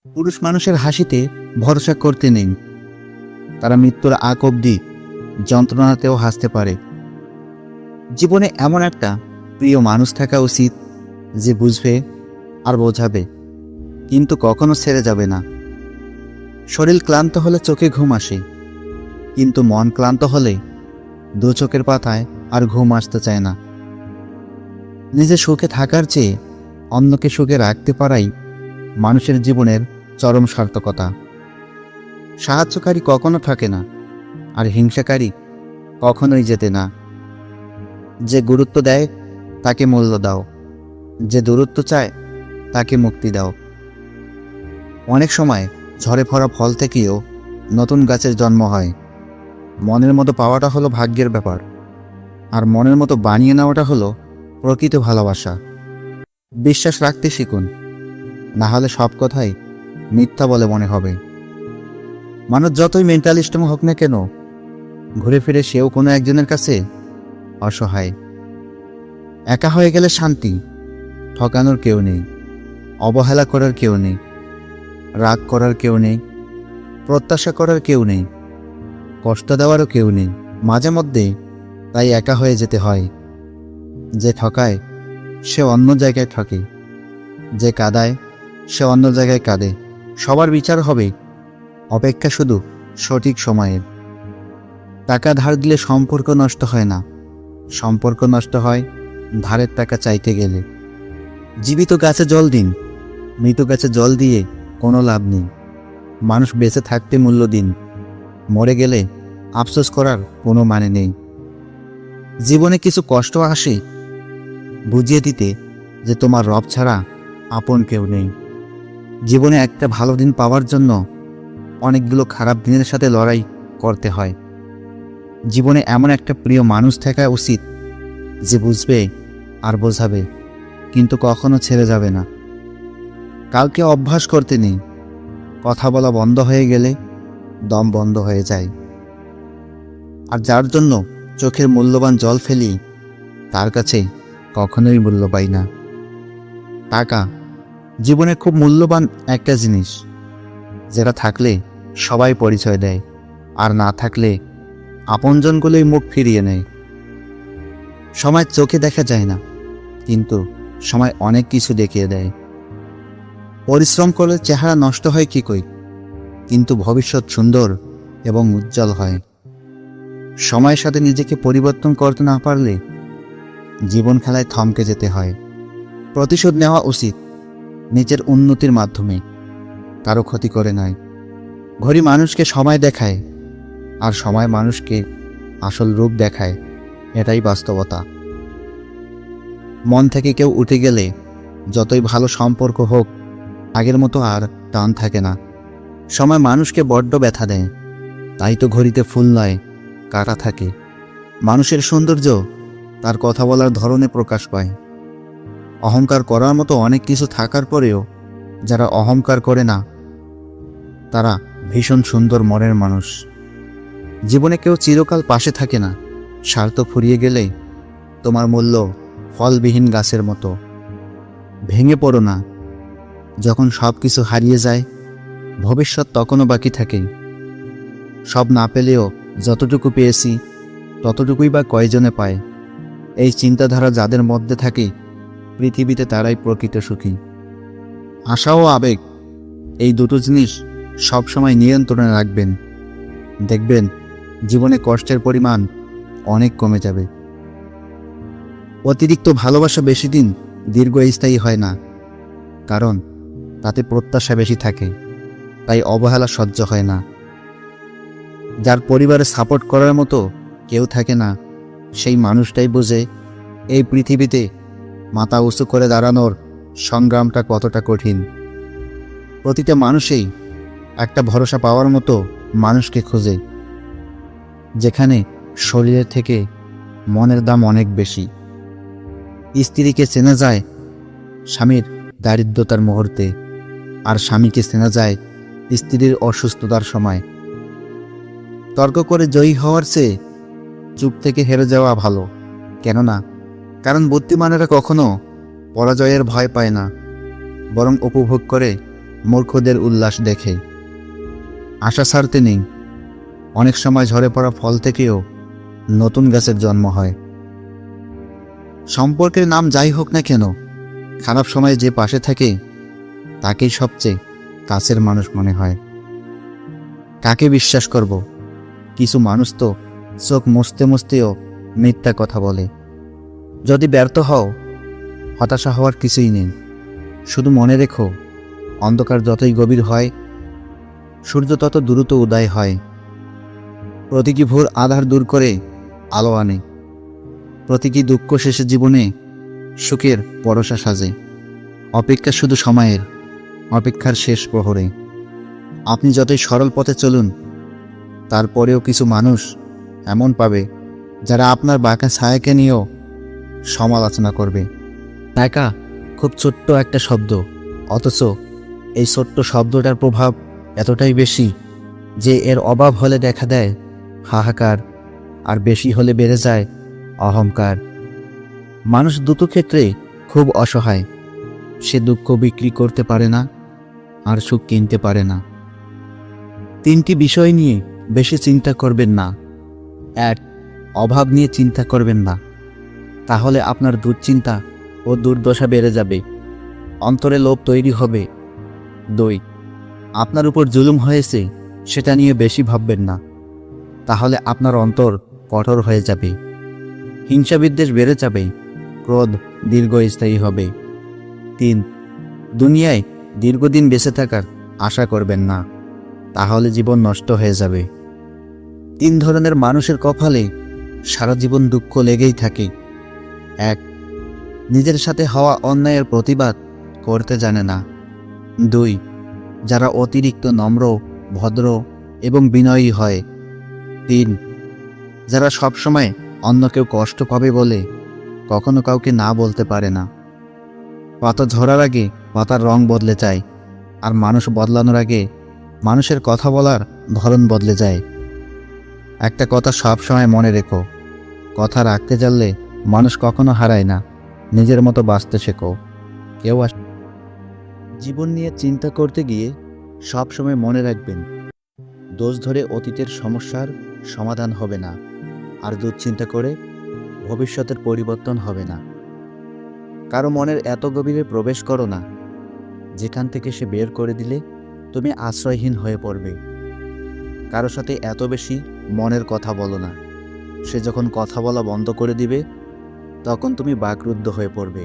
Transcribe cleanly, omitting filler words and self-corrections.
পুরুষ মানুষের হাসিতে ভরসা করতে নেই। তারা মৃত্যুর আগ অবধি যন্ত্রণাতেও হাসতে পারে। জীবনে এমন একটা প্রিয় মানুষ থাকা উচিত যে বুঝবে আর বোঝাবে, কিন্তু কখনো ছেড়ে যাবে না। শরীর ক্লান্ত হলে চোখে ঘুম আসে, কিন্তু মন ক্লান্ত হলে দু চোখের পাতায় আর ঘুম আসতে চায় না। নিজে সুখে থাকার চেয়ে অন্যকে সুখে রাখতে পারাই মানুষের জীবনের চরম সার্থকতা। সাহায্যকারী কখনো থাকে না, আর হিংসাকারী কখনোই যেতে না। যে গুরুত্ব দেয় তাকে মূল্য দাও, যে দূরত্ব চায় তাকে মুক্তি দাও। অনেক সময় ঝরে পড়া ফল থেকেও নতুন গাছের জন্ম হয়। মনের মতো পাওয়াটা হলো ভাগ্যের ব্যাপার, আর মনের মতো বানিয়ে নেওয়াটা হলো প্রকৃত ভালোবাসা। বিশ্বাস রাখতে শিখুন, না হলে সব কথাই মিথ্যা বলে মনে হবে। মানুষ যতই মেন্টালিস্টম হোক না কেন, ঘুরে ফিরে সেও কোনো একজনের কাছে অসহায়। একা হয়ে গেলে শান্তি, ঠকানোর কেউ নেই, অবহেলা করার কেউ নেই, রাগ করার কেউ নেই, প্রত্যাশা করার কেউ নেই, কষ্ট দেওয়ারও কেউ নেই। মাঝে মধ্যে তাই একা হয়ে যেতে হয়। যে ঠকায় সে অন্য জায়গায় ঠকে, যে কাঁদায় সে অন্য জায়গায় কাঁদে। সবার বিচার হবে, অপেক্ষা শুধু সঠিক সময়ের। টাকা ধার দিলে সম্পর্ক নষ্ট হয় না, সম্পর্ক নষ্ট হয় ধারের টাকা চাইতে গেলে। জীবিত গাছে জল দিন, মৃত গাছে জল দিয়ে কোনো লাভ নেই। মানুষ বেঁচে থাকতে মূল্য দিন, মরে গেলে আফসোস করার কোনো মানে নেই। জীবনে কিছু কষ্ট আসে বুঝিয়ে দিতে যে তোমার রব ছাড়া আপন কেউ নেই। জীবনে একটা ভালো দিন পাওয়ার জন্য অনেকগুলো খারাপ দিনের সাথে লড়াই করতে হয়। জীবনে এমন একটা প্রিয় মানুষ থাকা উচিত যে বুঝবে আর বোঝাবে, কিন্তু কখনো ছেড়ে যাবে না। কাউকে অভ্যাস করতে নেই, কথা বলা বন্ধ হয়ে গেলে দম বন্ধ হয়ে যায়। আর যার জন্য চোখের মূল্যবান জল ফেলি, তার কাছে কখনোই মূল্য পাই না। টাকা জীবনে খুব মূল্যবান একটা জিনিস, যেটা থাকলে সবাই পরিচয় দেয়, আর না থাকলে আপনজনগুলোই মুখ ফিরিয়ে নেয়। সময় চোখে দেখা যায় না, কিন্তু সময় অনেক কিছু দেখিয়ে দেয়। পরিশ্রম করলে চেহারা নষ্ট হয় কি কই, কিন্তু ভবিষ্যৎ সুন্দর এবং উজ্জ্বল হয়। সময়ের সাথে নিজেকে পরিবর্তন করতে না পারলে জীবন খেলায় থমকে যেতে হয়। প্রতিশোধ নেওয়া উচিত নিজের উন্নতির মাধ্যমে, কারো ক্ষতি করে নয়। ঘড়ি মানুষকে সময় দেখায়, আর সময় মানুষকে আসল রূপ দেখায়, এটাই বাস্তবতা। মন থেকে কেউ উঠে গেলে যতই ভালো সম্পর্ক হোক, আগের মতো আর টান থাকে না। সময় মানুষকে বড্ড ব্যথা দেয়, তাই তো ঘড়িতে ফুল নয়, কাটা থাকে। মানুষের সৌন্দর্য তার কথা বলার ধরনে প্রকাশ পায়। অহংকার করার মতো অনেক কিছু থাকার পরেও যারা অহংকার করে না, তারা ভীষণ সুন্দর মনের মানুষ। জীবনে কেউ চিরকাল পাশে থাকে না। স্বার্থ ফুরিয়ে গেলে তোমার মূল্য ফলবিহীন গাছের মতো। ভেঙে পড়ো না, যখন সব কিছু হারিয়ে যায় ভবিষ্যৎ তখনও বাকি থাকে। সব না পেলেও যতটুকু পেয়েছি ততটুকুই বা কয়জনে পায়। এই চিন্তাধারা যাদের মধ্যে থাকে, পৃথিবীতে তারাই প্রকৃত সুখী। আশা ও আবেগ, এই দুটো জিনিস সবসময় নিয়ন্ত্রণে রাখবেন। দেখবেন জীবনে কষ্টের পরিমাণ অনেক কমে যাবে। অতিরিক্ত ভালোবাসা বেশি দিন দীর্ঘস্থায়ী হয় না, কারণ তাতে প্রত্যাশা বেশি থাকে, তাই অবহেলা সহ্য হয় না। যার পরিবারে সাপোর্ট করার মতো কেউ থাকে না, সেই মানুষটাই বোঝে এই পৃথিবীতে মাথা উঁচু করে দাঁড়ানোর সংগ্রামটা কতটা কঠিন। প্রতিটা মানুষই একটা ভরসা পাওয়ার মতো মানুষকে খোঁজে, যেখানে শরীরের থেকে মনের দাম অনেক বেশি। স্ত্রীকে চেনা যায় স্বামীর দারিদ্রতার মুহূর্তে, আর স্বামীকে চেনা যায় স্ত্রীর অসুস্থতার সময়। তর্ক করে জয়ী হওয়ার চেয়ে চুপ থেকে হেরে যাওয়া ভালো। কেননা কারণ বুদ্ধিমানেরা কখনো পরাজয়ের ভয় পায় না, বরং উপভোগ করে মূর্খদের উল্লাস দেখে। আশা ছাড়তে নেই, অনেক সময় ঝরে পড়া ফল থেকেও নতুন গাছের জন্ম হয়। সম্পর্কের নাম যাই হোক না কেন, খারাপ সময়ে যে পাশে থাকে তাকেই সবচেয়ে কাছের মানুষ মনে হয়। কাকে বিশ্বাস করব? কিছু মানুষ তো চোখ মুছতে মুছতেও মিথ্যা কথা বলে। যদি ব্যর্থ হও, হতাশা হওয়ার কিছুই নেই। শুধু মনে রেখো, অন্ধকার যতই গভীর হয়, সূর্য তত দ্রুত উদয় হয়। প্রতিটি ভোর আধার দূর করে আলো আনে। প্রতিটি দুঃখ শেষে জীবনে সুখের পরশা সাজে। অপেক্ষা শুধু সময়ের, অপেক্ষার শেষ প্রহরে। আপনি যতই সরল পথে চলুন, তারপরেও কিছু মানুষ এমন পাবে যারা আপনার বাঁকা ছায়াকে নিয়েও সমালোচনা করবে। টাকা খুব ছোট্ট একটা শব্দ, অথচ এই ছোট্ট শব্দটার প্রভাব এতটাই বেশি যে এর অভাব হলে দেখা দেয় হাহাকার, আর বেশি হলে বেড়ে যায় অহংকার। মানুষ দুটো ক্ষেত্রে খুব অসহায়। সে দুঃখ বিক্রি করতে পারে না, আর সুখ কিনতে পারে না। তিনটি বিষয় নিয়ে বেশি চিন্তা করবেন না। 1. অভাব নিয়ে চিন্তা করবেন না, তাহলে আপনার দুশ্চিন্তা ও দুর্দশা বেড়ে যাবে, অন্তরে লোভ তৈরি হবে। 2. আপনার উপর জুলুম হয়েছে সেটা নিয়ে বেশি ভাববেন না, তাহলে আপনার অন্তর কঠোর হয়ে যাবে। হিংসা বিদ্বেষ বেড়ে যাবে, ক্রোধ দীর্ঘস্থায়ী হবে। 3. দুনিয়ায় দীর্ঘদিন বেঁচে থাকার আশা করবেন না, তাহলে জীবন নষ্ট হয়ে যাবে। 3 ধরনের মানুষের কপালে সারা জীবন দুঃখ লেগেই থাকে। 1. নিজের সাথে হওয়া অন্যায়ের প্রতিবাদ করতে জানে না। 2. যারা অতিরিক্ত নম্র, ভদ্র এবং বিনয়ী হয়। 3. যারা সবসময় অন্য কেউ কষ্ট পাবে বলে কখনো কাউকে না বলতে পারে না। পাতা ঝরার আগে পাতার রং বদলে যায়, আর মানুষ বদলানোর আগে মানুষের কথা বলার ধরন বদলে যায়। একটা কথা সবসময় মনে রেখো, কথা রাখতে জানলে মানুষ কখনো হারায় না। নিজের মতো বাঁচতে শেখো। কেউ জীবন নিয়ে চিন্তা করতে গিয়ে সবসময় মনে রাখবেন, দোষ ধরে অতীতের সমস্যার সমাধান হবে না, আর দুশ্চিন্তা করে ভবিষ্যতের পরিবর্তন হবে না। কারো মনের এত গভীরে প্রবেশ করো না, যেখান থেকে সে বের করে দিলে তুমি আশ্রয়হীন হয়ে পড়বে। কারো সাথে এত বেশি মনের কথা বলো না, সে যখন কথা বলা বন্ধ করে দিবে তখন তুমি বাকরুদ্ধ হয়ে পড়বে।